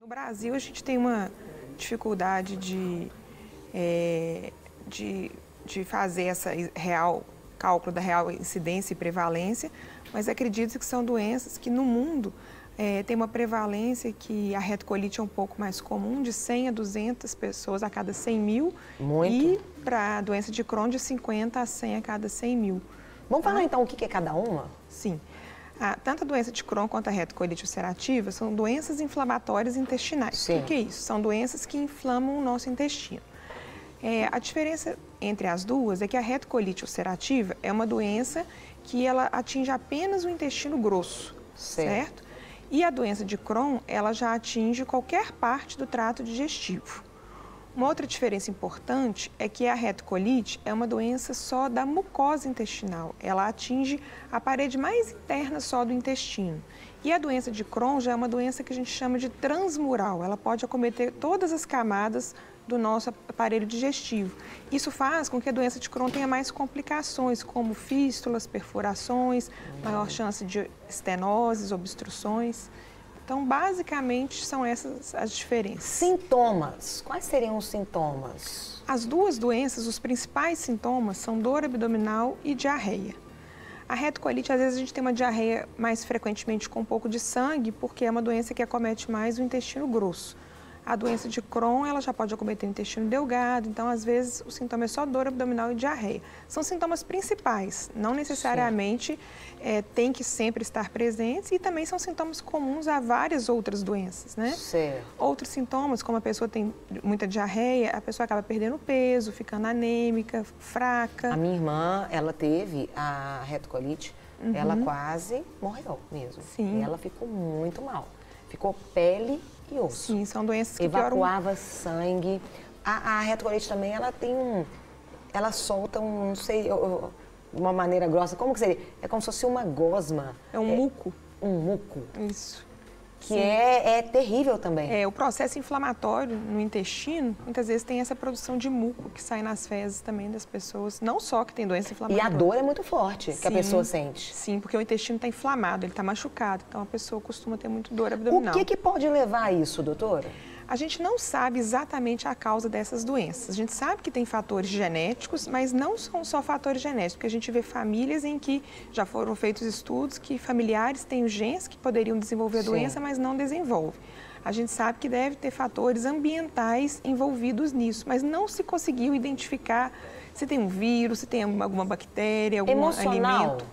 No Brasil, a gente tem uma dificuldade de fazer essa cálculo da real incidência e prevalência, mas acredito que são doenças que no mundo tem uma prevalência que a retocolite é um pouco mais comum, de 100 a 200 pessoas a cada 100 mil. Muito. E para a doença de Crohn, de 50 a 100 a cada 100 mil. Vamos falar então o que é cada uma? Sim. Tanto a doença de Crohn quanto a retocolite ulcerativa são doenças inflamatórias intestinais. Sim. O que é isso? São doenças que inflamam o nosso intestino. A diferença entre as duas é que a retocolite ulcerativa é uma doença que ela atinge apenas o intestino grosso, certo? E a doença de Crohn, ela já atinge qualquer parte do trato digestivo. Uma outra diferença importante é que a retocolite é uma doença só da mucosa intestinal. Ela atinge a parede mais interna só do intestino. E a doença de Crohn já é uma doença que a gente chama de transmural. Ela pode acometer todas as camadas do nosso aparelho digestivo. Isso faz com que a doença de Crohn tenha mais complicações, como fístulas, perfurações, maior chance de estenoses, obstruções. Então, basicamente, são essas as diferenças. Sintomas. Quais seriam os sintomas? As duas doenças, os principais sintomas são dor abdominal e diarreia. A retocolite, às vezes, a gente tem uma diarreia mais frequentemente com um pouco de sangue, porque é uma doença que acomete mais o intestino grosso. A doença de Crohn, ela já pode acometer o intestino delgado, então, às vezes, o sintoma é só dor abdominal e diarreia. São sintomas principais, não necessariamente tem que sempre estar presentes e também são sintomas comuns a várias outras doenças, né? Certo. Outros sintomas, como a pessoa tem muita diarreia, a pessoa acaba perdendo peso, ficando anêmica, fraca. A minha irmã, ela teve a retocolite, ela quase morreu mesmo. Sim. E ela ficou muito mal. Ficou pele e osso. Sim, são doenças que evacuava sangue. A retocolite também, ela tem ela solta não sei, uma maneira grossa, como que seria? É como se fosse uma gosma. É um muco. Um muco. Isso. Que é terrível também. O processo inflamatório no intestino, muitas vezes tem essa produção de muco que sai nas fezes também das pessoas, não só que tem doença inflamatória. E a dor é muito forte que a pessoa sente. Sim, porque o intestino está inflamado, ele está machucado, então a pessoa costuma ter muito dor abdominal. O que pode levar a isso, doutora? A gente não sabe exatamente a causa dessas doenças. A gente sabe que tem fatores genéticos, mas não são só fatores genéticos, porque a gente vê famílias em que já foram feitos estudos que familiares têm os genes que poderiam desenvolver a doença, mas não desenvolvem. A gente sabe que deve ter fatores ambientais envolvidos nisso, mas não se conseguiu identificar se tem um vírus, se tem alguma bactéria, algum alimento.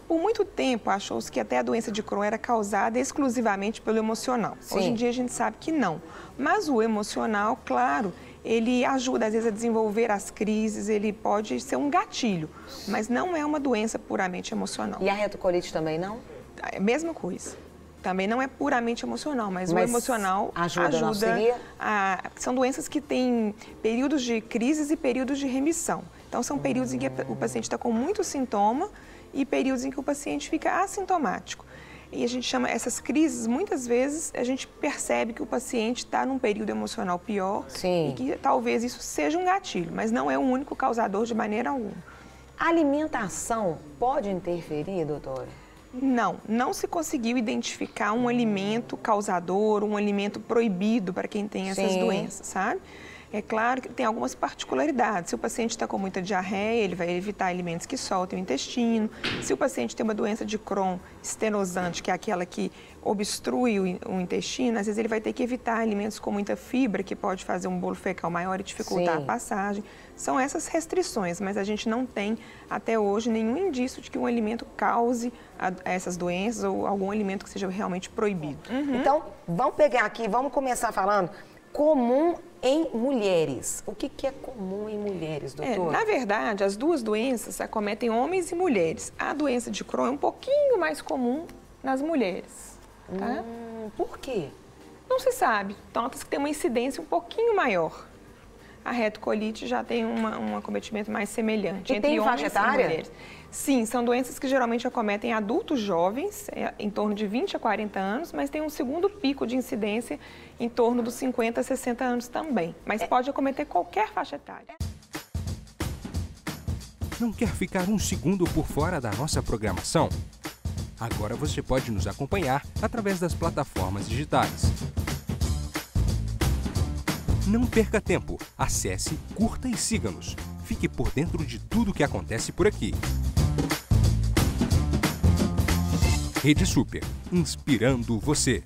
Por muito tempo, achou-se que até a doença de Crohn era causada exclusivamente pelo emocional. Sim. Hoje em dia, a gente sabe que não. Mas o emocional, claro, ele ajuda, às vezes, a desenvolver as crises, ele pode ser um gatilho, mas não é uma doença puramente emocional. E a retocolite também não? É a mesma coisa. Também não é puramente emocional, mas o emocional ajuda são doenças que têm períodos de crises e períodos de remissão. Então, são períodos em que o paciente está com muito sintoma e períodos em que o paciente fica assintomático. E a gente chama essas crises, muitas vezes, a gente percebe que o paciente está num período emocional pior. Sim. E que talvez isso seja um gatilho, mas não é o único causador de maneira alguma. A alimentação pode interferir, doutora? Não se conseguiu identificar um alimento causador, um alimento proibido para quem tem essas doenças, sabe? É claro que tem algumas particularidades. Se o paciente está com muita diarreia, ele vai evitar alimentos que soltem o intestino. Se o paciente tem uma doença de Crohn estenosante, que é aquela que obstrui o intestino, às vezes ele vai ter que evitar alimentos com muita fibra, que pode fazer um bolo fecal maior e dificultar a passagem. São essas restrições, mas a gente não tem, até hoje, nenhum indício de que um alimento cause essas doenças ou algum alimento que seja realmente proibido. Então, vamos pegar aqui, vamos começar falando comum em mulheres. O que é comum em mulheres, doutor? Na verdade, as duas doenças acometem homens e mulheres. A doença de Crohn é um pouquinho mais comum nas mulheres. Tá? Por quê? Não se sabe. Nota-se que tem uma incidência um pouquinho maior. A retocolite já tem um acometimento mais semelhante entre homens e mulheres. Sim, são doenças que geralmente acometem adultos jovens, em torno de 20 a 40 anos, mas tem um segundo pico de incidência em torno dos 50 a 60 anos também. Mas pode acometer qualquer faixa etária. Não quer ficar um segundo por fora da nossa programação? Agora você pode nos acompanhar através das plataformas digitais. Não perca tempo. Acesse, curta e siga-nos. Fique por dentro de tudo o que acontece por aqui. Rede Super, inspirando você.